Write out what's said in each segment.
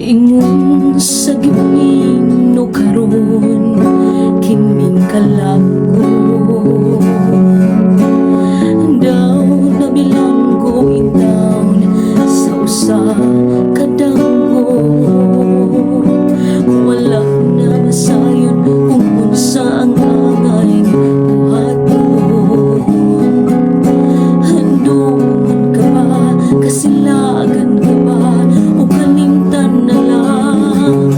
Ingon sa giming no karon kiming kalako daw nabilanggo in down sa usa ka danggo. Wala na masayon kung unsa ang angay buhaton. Handungan ka ba, kasilagan ka ba, o kalimtan na lang?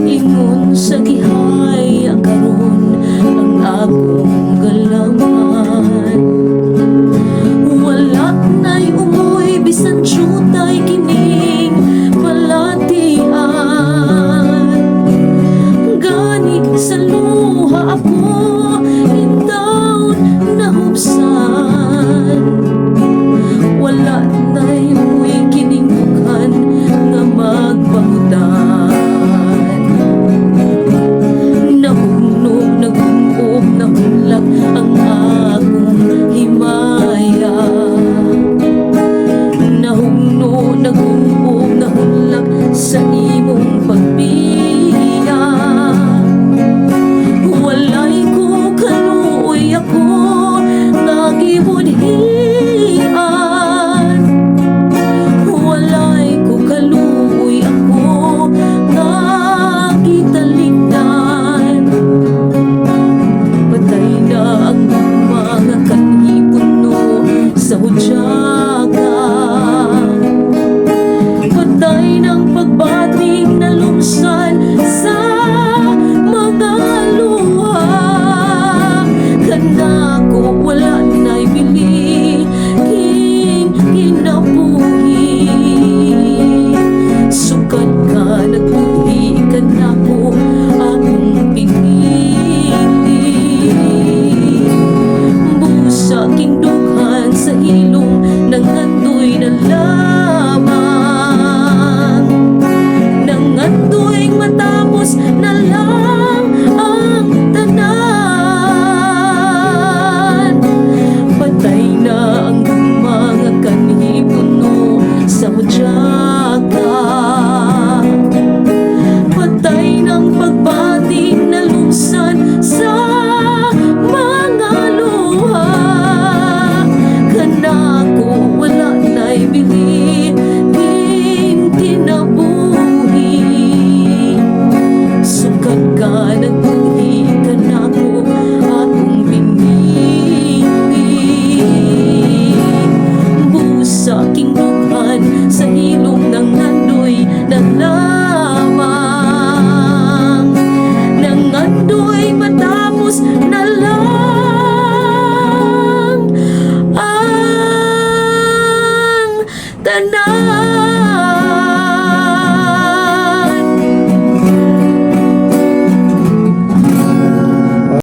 Ingon sa gihay ang karon ang akong galaman. Wala na'y umoy bisan syutay kining balatian. Gani sa luha ako in down nahubsan. Wala na'y umoy kining bukhan nga magpahutan. Nahugnog, nagumog, nahulak ang akong himaya. Nahugnog, nagumog, nahulak sa imong pagbiya. Walay ko kaluoy ako nagibudhian. Walay ko kaluoy ako nagitaligdan. Patay na ang mga kanipuno sa hudyaga. Patay ng pagbating na lumsan sa mga luha. Kanako wala na'y bili king kinabuhi. Sukat ka nagbuhi ka nako akong pinili. Busa king dughan sa ilong nangandoy na lamang. Nangandoy matapos na lang ang tanan. Patay na ang mga kanipuno sa hudyaga. Patay ng pagbating na lumsan sa mga luha. Kanako wala na'y bili king kinabuhi. Sukat ka nagbuhi ka nako akong pinili. Busa king dughan sa ilong ng nandoy na lamang. Nangandoy matapos na lang ang tanan.